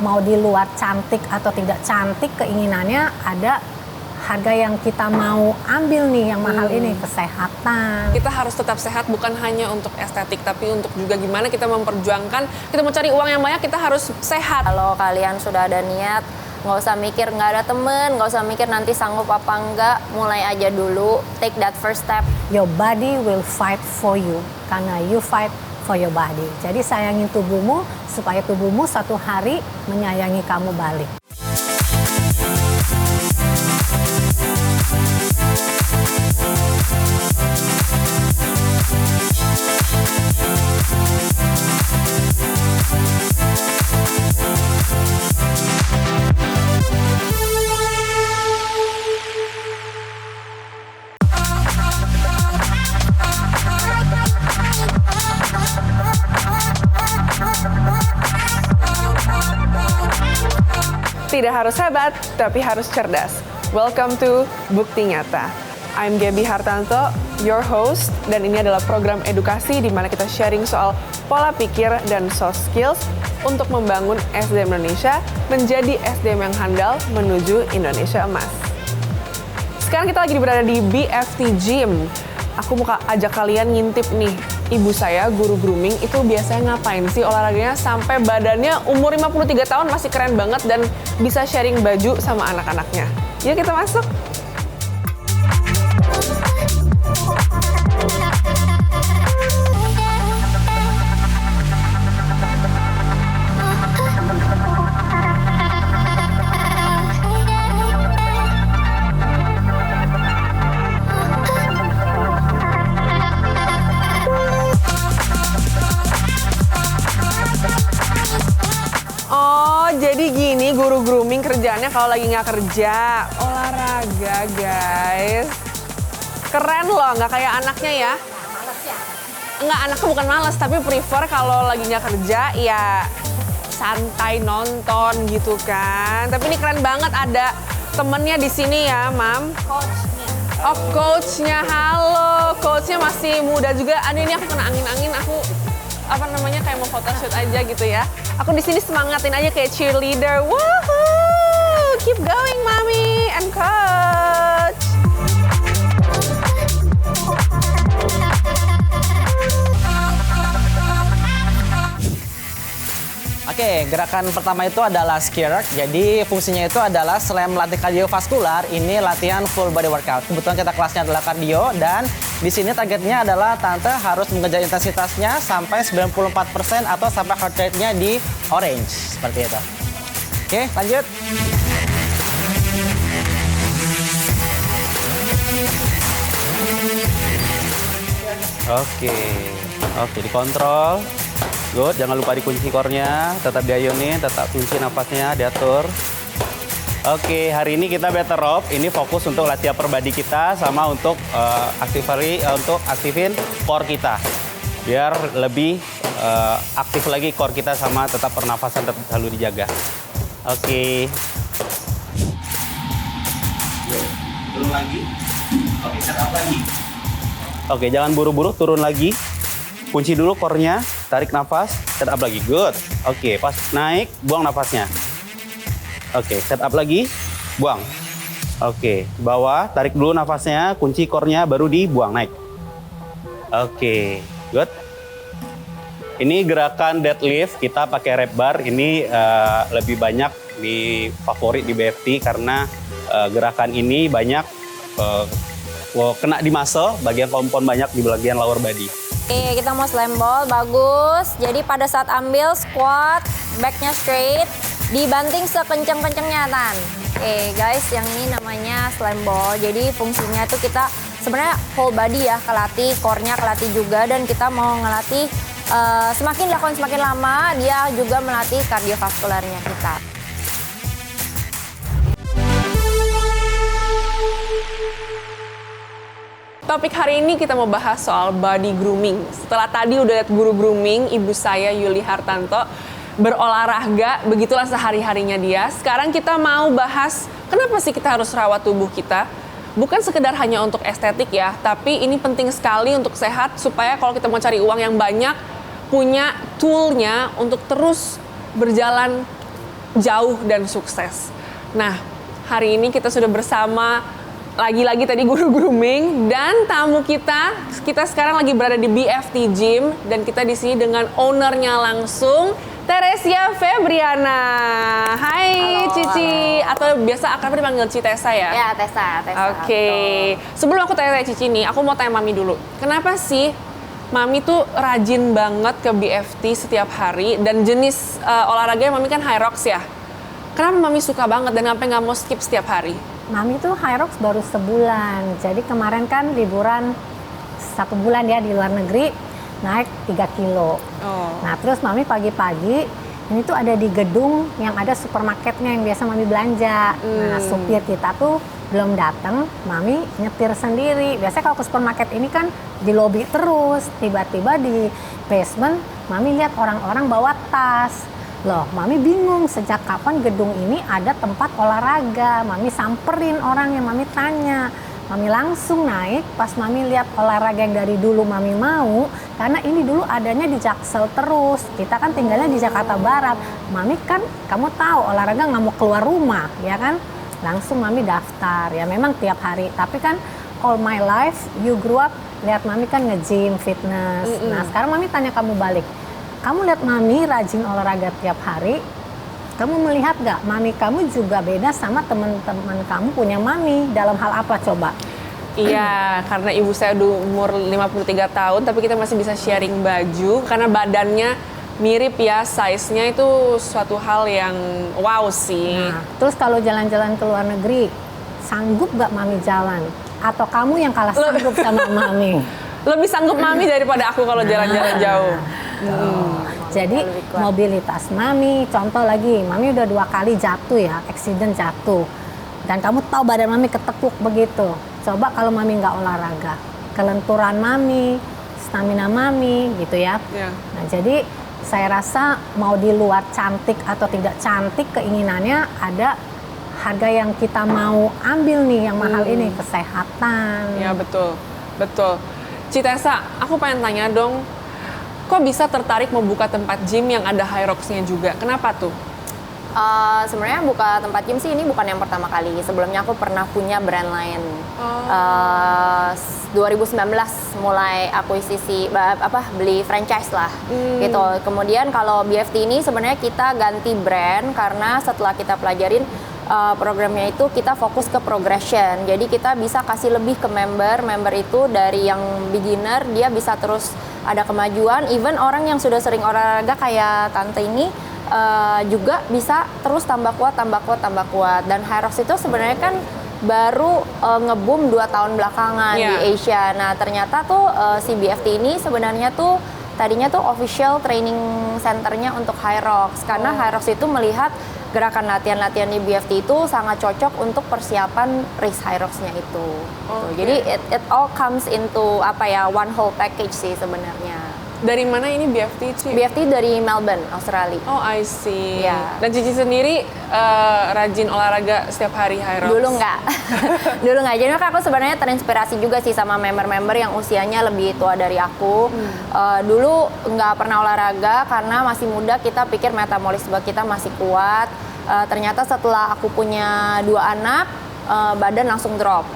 mau di luar cantik atau tidak cantik, keinginannya ada harga yang kita mau ambil nih yang mahal ini, kesehatan. Kita harus tetap sehat bukan hanya untuk estetik, tapi untuk juga gimana kita memperjuangkan, kita mau cari uang yang banyak, kita harus sehat. Kalau kalian sudah ada niat, nggak usah mikir nggak ada temen, nggak usah mikir nanti sanggup apa enggak, mulai aja dulu, take that first step. Your body will fight for you, karena you fight for your body. Jadi sayangin tubuhmu, supaya tubuhmu satu hari menyayangi kamu balik. Tidak harus hebat, tapi harus cerdas. Welcome to Bukti Nyata. I'm Gaby Hartanto, your host, dan ini adalah program edukasi di mana kita sharing soal pola pikir dan soft skills untuk membangun SDM Indonesia menjadi SDM yang handal menuju Indonesia Emas. Sekarang kita lagi berada di BFT Gym. Aku mau ajak kalian ngintip nih. Ibu saya, guru grooming, itu biasanya ngapain sih olahraganya sampai badannya umur 53 tahun masih keren banget dan bisa sharing baju sama anak-anaknya. Yuk kita masuk. Jadi gini guru grooming kerjaannya kalau lagi nggak kerja, olahraga guys. Keren loh, nggak kayak anaknya ya. Males ya? Nggak, anaknya bukan males, tapi prefer kalau lagi nggak kerja ya santai nonton gitu kan. Tapi ini keren banget, ada temennya di sini ya, Mam. Coachnya. Oh, coachnya, halo. Coachnya masih muda juga. Aduh, ini aku kena angin-angin, aku kayak mau photoshoot aja gitu ya. Aku di sini semangatin aja kayak cheerleader. Woohoo! Keep going, Mami and Coach. Oke, gerakan pertama itu adalah skirt. Jadi fungsinya itu adalah selain melatih kardiovaskular, ini latihan full body workout. Kebetulan kita kelasnya adalah kardio dan di sini targetnya adalah tante harus mengejar intensitasnya sampai 94% atau sampai heart rate-nya di orange seperti itu. Oke, lanjut. Oke, dikontrol. Good, jangan lupa dikunci core-nya, tetap diayunin, tetap kunci nafasnya, diatur. Oke, hari ini kita better rope. Ini fokus untuk latihan upper body kita sama untuk aktifin core kita. Biar lebih aktif lagi core kita sama tetap pernafasan tetap selalu dijaga. Oke. Turun lagi. Oke, set up lagi. Oke, jangan buru-buru, turun lagi. Kunci dulu core-nya, tarik nafas, set up lagi. Good. Oke, pas naik, buang nafasnya. Oke, set up lagi, buang. Oke, bawah, tarik dulu nafasnya, kunci core-nya, baru dibuang, naik. Oke, good. Ini gerakan deadlift, kita pakai rep bar. Ini lebih banyak di favorit di BFT karena gerakan ini banyak kena di muscle, bagian kompon banyak di bagian lower body. Oke, kita mau slam ball, bagus. Jadi pada saat ambil squat, backnya straight, dibanting sekenceng-kencengnya, Tan. Oke guys, yang ini namanya slam ball. Jadi fungsinya tuh kita sebenarnya whole body ya, kelatih, core-nya kelatih juga, dan kita mau ngelatih semakin dilakukan semakin lama, dia juga melatih kardiovaskularnya kita. Topik hari ini kita mau bahas soal body grooming. Setelah tadi udah lihat guru grooming, ibu saya Yuli Hartanto, berolahraga, begitulah sehari-harinya dia. Sekarang kita mau bahas kenapa sih kita harus rawat tubuh kita. Bukan sekedar hanya untuk estetik ya, tapi ini penting sekali untuk sehat supaya kalau kita mau cari uang yang banyak, punya tool-nya untuk terus berjalan jauh dan sukses. Nah, hari ini kita sudah bersama lagi-lagi tadi guru grooming dan tamu kita sekarang lagi berada di BFT Gym dan kita di sini dengan ownernya langsung, Teresia Febriana. Hai Halo, Cici, halo. atau biasa akrab dipanggil Citesa ya? Ya, Tessa. Oke, sebelum aku tanya Cici nih, aku mau tanya Mami dulu. Kenapa sih Mami tuh rajin banget ke BFT setiap hari dan jenis olahraganya Mami kan High Rocks ya? Kenapa Mami suka banget dan sampai nggak mau skip setiap hari? Mami tuh High Rocks baru sebulan. Jadi kemarin kan liburan 1 bulan ya di luar negeri, naik 3 kilo. Oh. Nah terus Mami pagi-pagi, ini tuh ada di gedung yang ada supermarketnya yang biasa Mami belanja. Nah supir kita tuh belum datang, Mami nyetir sendiri. Biasanya kalau ke supermarket ini kan di lobi terus, tiba-tiba di basement Mami lihat orang-orang bawa tas. Loh, Mami bingung sejak kapan gedung ini ada tempat olahraga. Mami samperin orang yang Mami tanya. Mami langsung naik, pas Mami lihat olahraga yang dari dulu Mami mau, karena ini dulu adanya di Jaksel terus. Kita kan tinggalnya di Jakarta Barat. Mami kan, kamu tahu olahraga nggak mau keluar rumah, ya kan? Langsung Mami daftar, ya memang tiap hari. Tapi kan all my life, you grew up, lihat Mami kan nge-gym, fitness. Nah sekarang Mami tanya kamu balik. Kamu lihat Mami rajin olahraga tiap hari, kamu melihat gak Mami kamu juga beda sama teman-teman kamu punya Mami dalam hal apa coba? Iya, karena ibu saya udah umur 53 tahun, tapi kita masih bisa sharing baju karena badannya mirip ya, size-nya itu suatu hal yang wow sih. Nah, terus kalau jalan-jalan ke luar negeri, sanggup gak Mami jalan? Atau kamu yang kalah sanggup sama Mami? Lebih sanggup Mami daripada aku kalau jalan-jalan jauh. Jadi mobilitas Mami, contoh lagi, Mami udah 2 kali jatuh ya, accident jatuh. Dan kamu tahu badan Mami ketekuk begitu. Coba kalau Mami nggak olahraga, kelenturan Mami, stamina Mami gitu ya. Yeah. Nah jadi saya rasa mau di luar cantik atau tidak cantik, keinginannya ada harga yang kita mau ambil nih yang mahal ini, kesehatan. Ya betul, betul. Citesa, aku pengen tanya dong, kok bisa tertarik membuka tempat gym yang ada High Rocks-nya juga? Kenapa tuh? Sebenarnya buka tempat gym sih ini bukan yang pertama kali. Sebelumnya aku pernah punya brand lain. 2019 mulai akuisisi beli franchise lah gitu. Kemudian kalau BFT ini sebenarnya kita ganti brand karena setelah kita pelajarin programnya itu kita fokus ke progression. Jadi kita bisa kasih lebih ke member itu dari yang beginner dia bisa terus ada kemajuan. Even orang yang sudah sering olahraga kayak tante ini juga bisa terus tambah kuat. Dan High Rocks itu sebenarnya kan baru nge-boom 2 tahun belakangan di Asia. Nah ternyata tuh si BFT ini sebenarnya tuh tadinya tuh official training centernya untuk High Rocks. Karena High Rocks itu melihat gerakan latihan-latihan di BFT itu sangat cocok untuk persiapan race High Rocks-nya itu. Okay. Jadi it all comes into one whole package sih sebenarnya. Dari mana ini BFT, Ci? BFT dari Melbourne, Australia. Oh, I see. Iya. Dan Cici sendiri rajin olahraga setiap hari High Rocks? Dulu nggak. Dulu nggak. Jadi aku sebenarnya terinspirasi juga sih sama member-member yang usianya lebih tua dari aku. Dulu nggak pernah olahraga karena masih muda, kita pikir metabolisme kita masih kuat. Ternyata setelah aku punya 2 anak, badan langsung drop.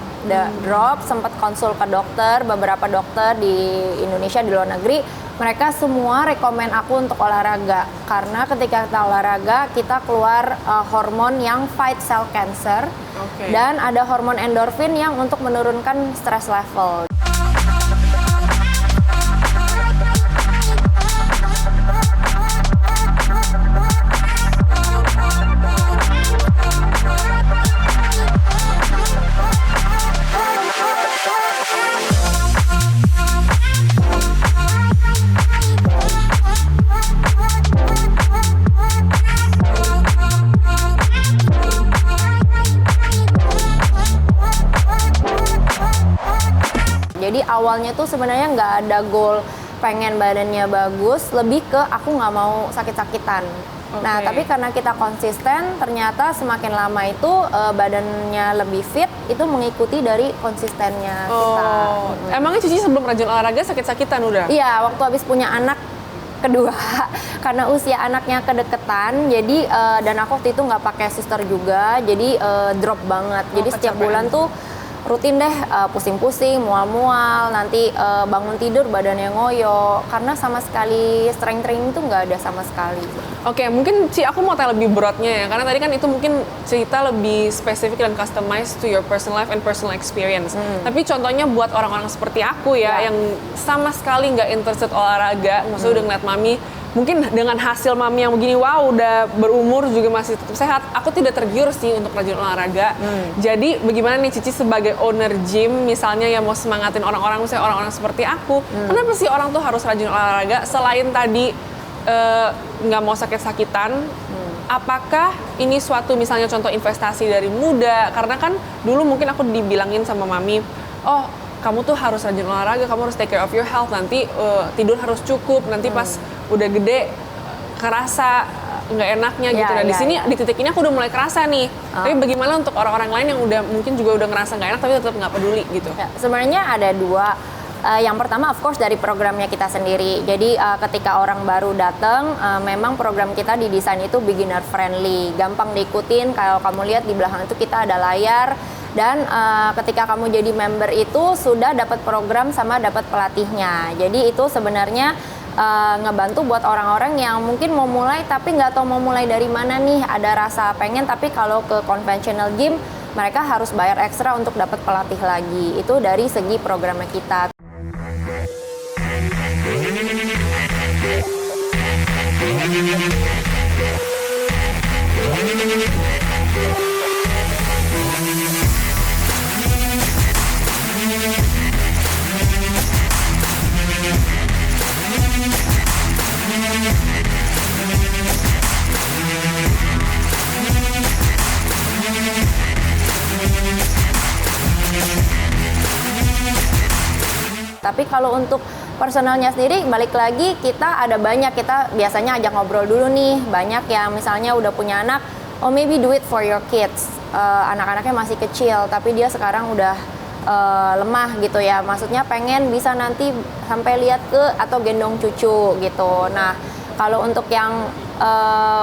Sempat konsul ke dokter, beberapa dokter di Indonesia, di luar negeri. Mereka semua rekomen aku untuk olahraga karena ketika kita olahraga kita keluar hormon yang fight cell cancer dan ada hormon endorfin yang untuk menurunkan stress level. Jadi awalnya tuh sebenarnya nggak ada goal pengen badannya bagus, lebih ke aku nggak mau sakit-sakitan. Nah tapi karena kita konsisten, ternyata semakin lama itu badannya lebih fit, itu mengikuti dari konsistennya kita. Emangnya Cici sebelum rajin olahraga sakit-sakitan udah? Iya, waktu habis punya anak kedua karena usia anaknya kedeketan, jadi dan aku waktu itu nggak pakai suster juga, jadi drop banget. Jadi setiap bulan tuh rutin deh pusing-pusing, mual-mual, nanti bangun tidur badannya ngoyo karena sama sekali strength training tuh nggak ada sama sekali. Oke, mungkin Ci aku mau tanya lebih broadnya ya, karena tadi kan itu mungkin cerita lebih spesifik dan customized to your personal life and personal experience. Tapi contohnya buat orang-orang seperti aku ya, yang sama sekali nggak interested olahraga, maksudnya udah ngeliat mami, mungkin dengan hasil mami yang begini, wow udah berumur juga masih tetap sehat, aku tidak tergiur sih untuk rajin olahraga. Jadi bagaimana nih Cici sebagai owner gym misalnya yang mau semangatin orang-orang, misalnya orang-orang seperti aku, kenapa sih orang tuh harus rajin olahraga selain tadi nggak mau sakit-sakitan? Apakah ini suatu misalnya contoh investasi dari muda? Karena kan dulu mungkin aku dibilangin sama mami, oh kamu tuh harus rajin olahraga, kamu harus take care of your health, nanti tidur harus cukup, nanti pas udah gede kerasa nggak enaknya gitu. Nah di sini di titik ini aku udah mulai kerasa nih. Tapi bagaimana untuk orang-orang lain yang udah mungkin juga udah ngerasa nggak enak tapi tetap nggak peduli gitu? Ya, sebenarnya ada dua. Yang pertama of course dari programnya kita sendiri. Jadi ketika orang baru datang, memang program kita didesain itu beginner friendly, gampang diikutin. Kalau kamu lihat di belakang itu kita ada layar. Dan ketika kamu jadi member itu sudah dapat program sama dapat pelatihnya. Jadi itu sebenarnya ngebantu buat orang-orang yang mungkin mau mulai tapi nggak tahu mau mulai dari mana nih. Ada rasa pengen tapi kalau ke conventional gym mereka harus bayar ekstra untuk dapat pelatih lagi. Itu dari segi programnya kita. Tapi kalau untuk personalnya sendiri, balik lagi kita ada banyak, kita biasanya ajak ngobrol dulu nih. Banyak yang misalnya udah punya anak, oh maybe do it for your kids. Anak-anaknya masih kecil, tapi dia sekarang udah lemah gitu ya. Maksudnya pengen bisa nanti sampai lihat ke atau gendong cucu gitu. Nah, kalau untuk yang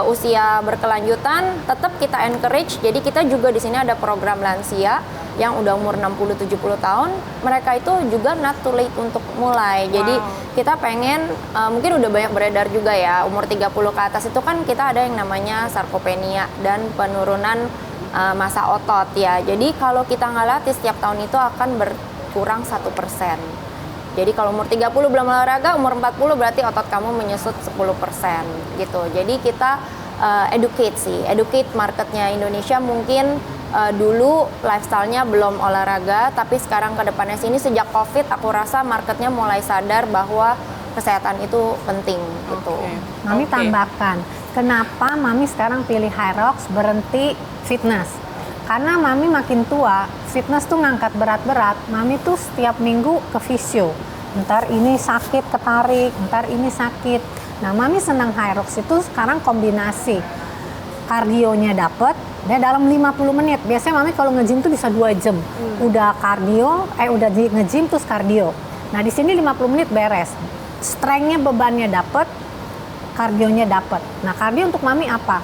usia berkelanjutan, tetap kita encourage. Jadi kita juga di sini ada program lansia yang udah umur 60-70 tahun, mereka itu juga not too late untuk mulai. Jadi kita pengen, mungkin udah banyak beredar juga ya, umur 30 ke atas itu kan kita ada yang namanya sarkopenia dan penurunan massa otot ya. Jadi kalau kita nggak latih setiap tahun itu akan berkurang 1%. Jadi kalau umur 30 belum olahraga, umur 40 berarti otot kamu menyusut 10% gitu. Jadi kita educate marketnya Indonesia mungkin dulu lifestyle-nya belum olahraga, tapi sekarang ke depannya sini sejak COVID aku rasa marketnya mulai sadar bahwa kesehatan itu penting gitu. Mami tambahkan, kenapa Mami sekarang pilih Hyrox berhenti fitness? Karena Mami makin tua, fitness tuh ngangkat berat-berat, Mami tuh setiap minggu ke fisio. Ntar ini sakit ketarik, ntar ini sakit. Nah Mami senang Hyrox itu sekarang kombinasi kardionya dapet, dia dalam 50 menit. Biasanya Mami kalau nge-gym tuh bisa 2 jam. Udah kardio, udah nge-gym terus kardio. Nah di sini 50 menit beres. Strength-nya bebannya dapet, kardionya dapet. Nah kardio untuk Mami apa?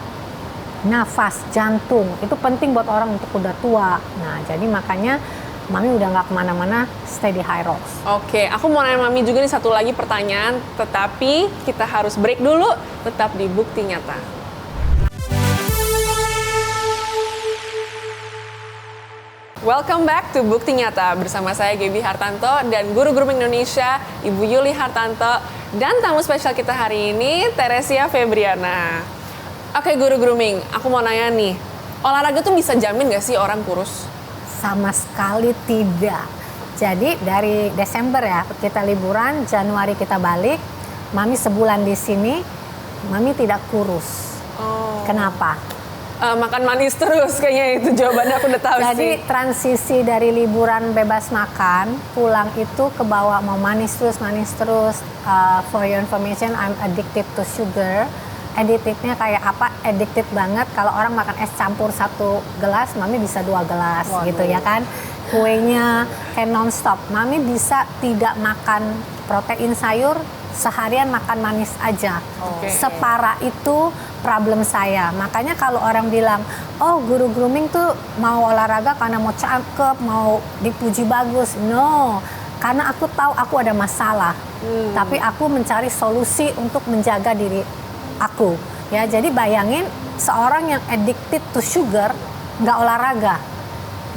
Nafas, jantung. Itu penting buat orang untuk udah tua. Nah jadi makanya Mami udah nggak kemana-mana, stay di Hyrox. Oke, aku mau nanya Mami juga nih satu lagi pertanyaan, tetapi kita harus break dulu, tetap di Bukti Nyata. Welcome back to Bukti Nyata bersama saya Gaby Hartanto dan Guru Grooming Indonesia Ibu Yuli Hartanto dan tamu spesial kita hari ini Teresia Febriana. Oke Guru Grooming, aku mau nanya nih, olahraga tuh bisa jamin gak sih orang kurus? Sama sekali tidak. Jadi dari Desember ya kita liburan, Januari kita balik, Mami sebulan di sini, Mami tidak kurus. Kenapa? Makan manis terus kayaknya itu jawabannya aku udah tahu sih. Jadi transisi dari liburan bebas makan, pulang itu ke bawah mau manis terus. For your information, I'm addicted to sugar. Addicted-nya kayak apa? Addicted banget. Kalau orang makan es campur 1 gelas, Mami bisa 2 gelas. Waduh. Gitu ya kan. Kuenya kayak non-stop. Mami bisa tidak makan protein sayur seharian makan manis aja. Oke. Separah itu problem saya. Makanya kalau orang bilang, oh guru grooming tuh mau olahraga karena mau cakep, mau dipuji bagus. No, karena aku tahu aku ada masalah. Tapi aku mencari solusi untuk menjaga diri aku. Ya, jadi bayangin seorang yang addicted to sugar nggak olahraga.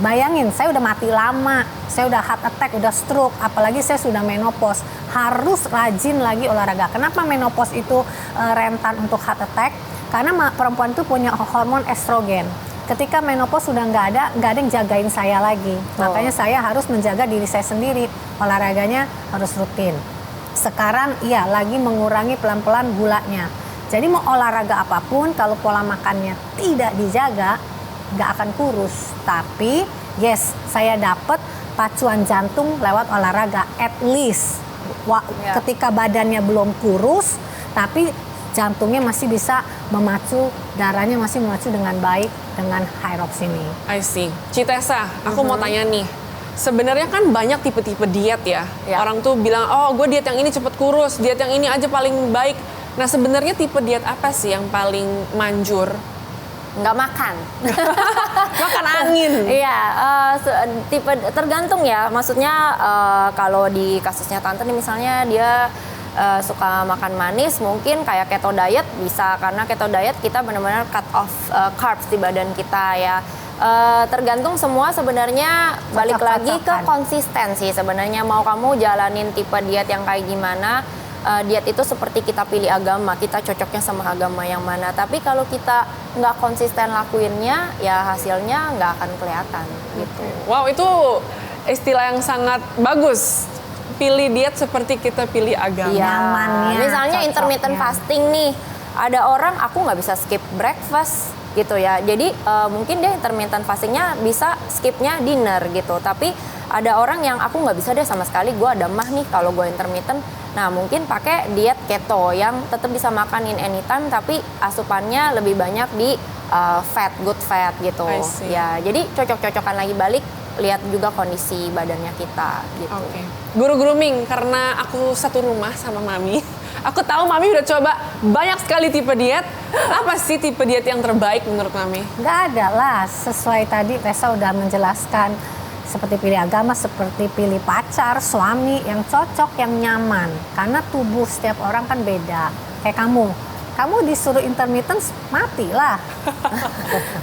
Bayangin, saya udah mati lama, saya udah heart attack, udah stroke, apalagi saya sudah menopause. Harus rajin lagi olahraga. Kenapa menopause itu rentan untuk heart attack? Karena perempuan itu punya hormon estrogen. Ketika menopause sudah nggak ada yang jagain saya lagi. Makanya saya harus menjaga diri saya sendiri. Olahraganya harus rutin. Sekarang iya lagi mengurangi pelan-pelan gulanya. Jadi mau olahraga apapun, kalau pola makannya tidak dijaga, nggak akan kurus. Tapi yes, saya dapat pacuan jantung lewat olahraga at least. Ketika badannya belum kurus, tapi jantungnya masih bisa memacu, darahnya masih memacu dengan baik dengan Hyrox ini. I see. Citesa, aku mau tanya nih. Sebenarnya kan banyak tipe-tipe diet ya. Orang tuh bilang, oh gue diet yang ini cepet kurus, diet yang ini aja paling baik. Nah sebenarnya tipe diet apa sih yang paling manjur? Nggak makan. Makan angin. Iya, tipe tergantung ya. Maksudnya kalau di kasusnya tante nih misalnya dia suka makan manis, mungkin kayak keto diet bisa, karena keto diet kita benar-benar cut off carbs di badan kita ya. Tergantung semua sebenarnya, balik lagi ke konsistensi sebenarnya. Mau kamu jalanin tipe diet yang kayak gimana, diet itu seperti kita pilih agama, kita cocoknya sama agama yang mana. Tapi kalau kita nggak konsisten lakuinnya, ya hasilnya nggak akan kelihatan gitu. Wow, itu istilah yang sangat bagus. Pilih diet seperti kita pilih agama. Iya. Nyamannya, Misalnya cocoknya. intermittent fasting nih, ada orang aku nggak bisa skip breakfast gitu ya. Jadi mungkin dia intermittent fastingnya bisa skipnya dinner gitu. Tapi ada orang yang aku nggak bisa deh sama sekali, gue ada mah nih kalau gue intermittent. Nah mungkin pakai diet keto yang tetap bisa makan in anytime, tapi asupannya lebih banyak di fat, good fat gitu. I see. Ya, jadi cocok-cocokan lagi, balik lihat juga kondisi badannya kita gitu. Oke. Guru grooming, karena aku satu rumah sama Mami. Aku tahu Mami udah coba banyak sekali tipe diet. Apa sih tipe diet yang terbaik menurut Mami? Nggak ada lah, sesuai tadi Tessa udah menjelaskan. Seperti pilih agama, seperti pilih pacar, suami yang cocok, yang nyaman. Karena tubuh setiap orang kan beda. Kayak kamu disuruh intermittent, mati lah.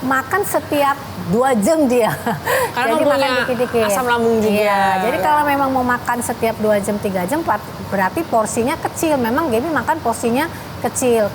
Makan setiap 2 jam dia. Karena Jadi punya makan dikit-dikit. asam lambung juga. Iya, jadi kalau memang mau makan setiap 2 jam, 3 jam, berarti porsinya kecil. Memang Gaby makan porsinya kecil.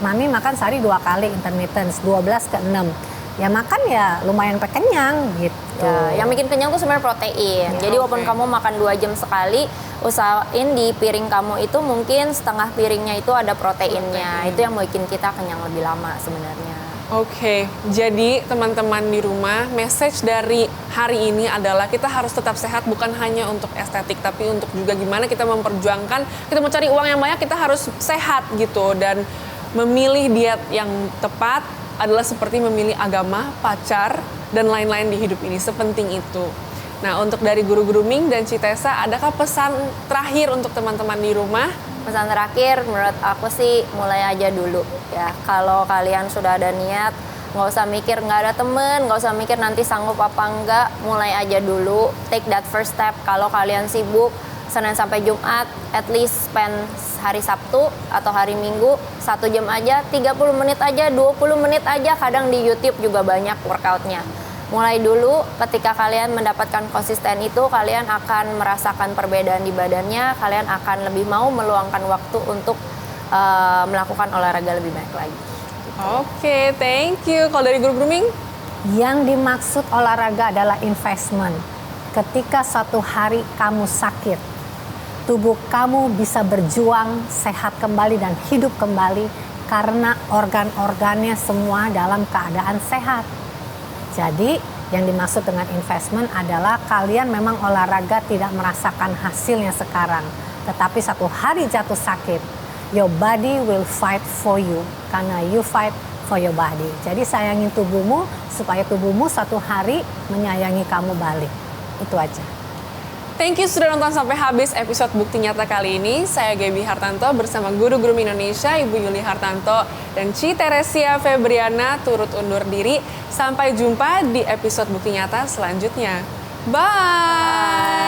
Mami makan sehari 2 kali intermittent, 12 ke 6. Ya makan ya lumayan kenyang gitu. Ya, yang bikin kenyang tuh sebenarnya protein. Jadi walaupun kamu makan 2 jam sekali, usahain di piring kamu itu mungkin setengah piringnya itu ada proteinnya. Itu yang bikin kita kenyang lebih lama sebenarnya. Oke, jadi teman-teman di rumah, message dari hari ini adalah kita harus tetap sehat, bukan hanya untuk estetik, tapi untuk juga gimana kita memperjuangkan, kita mau cari uang yang banyak, kita harus sehat gitu. Dan memilih diet yang tepat adalah seperti memilih agama, pacar, dan lain-lain di hidup ini. Sepenting itu. Nah, untuk dari guru grooming dan Citesa, adakah pesan terakhir untuk teman-teman di rumah? Pesan terakhir menurut aku sih, mulai aja dulu ya. Kalau kalian sudah ada niat, nggak usah mikir nggak ada temen, nggak usah mikir nanti sanggup apa enggak, mulai aja dulu. Take that first step. Kalau kalian sibuk Senin sampai Jumat, at least spend hari Sabtu atau hari Minggu 1 jam aja, 30 menit aja, 20 menit aja, kadang di YouTube juga banyak workoutnya. Mulai dulu, ketika kalian mendapatkan konsisten itu, kalian akan merasakan perbedaan di badannya, kalian akan lebih mau meluangkan waktu untuk melakukan olahraga lebih banyak lagi. Oke, thank you. Kalau dari guru grooming? Yang dimaksud olahraga adalah investment. Ketika suatu hari kamu sakit, tubuh kamu bisa berjuang sehat kembali dan hidup kembali karena organ-organnya semua dalam keadaan sehat. Jadi yang dimaksud dengan investment adalah kalian memang olahraga tidak merasakan hasilnya sekarang, tetapi satu hari jatuh sakit, your body will fight for you karena you fight for your body. Jadi sayangin tubuhmu supaya tubuhmu satu hari menyayangi kamu balik. Itu aja. Thank you sudah nonton sampai habis episode Bukti Nyata kali ini. Saya Gaby Hartanto bersama Guru-Guru Indonesia, Ibu Yuli Hartanto dan Ci Teresia Febriana turut undur diri. Sampai jumpa di episode Bukti Nyata selanjutnya. Bye!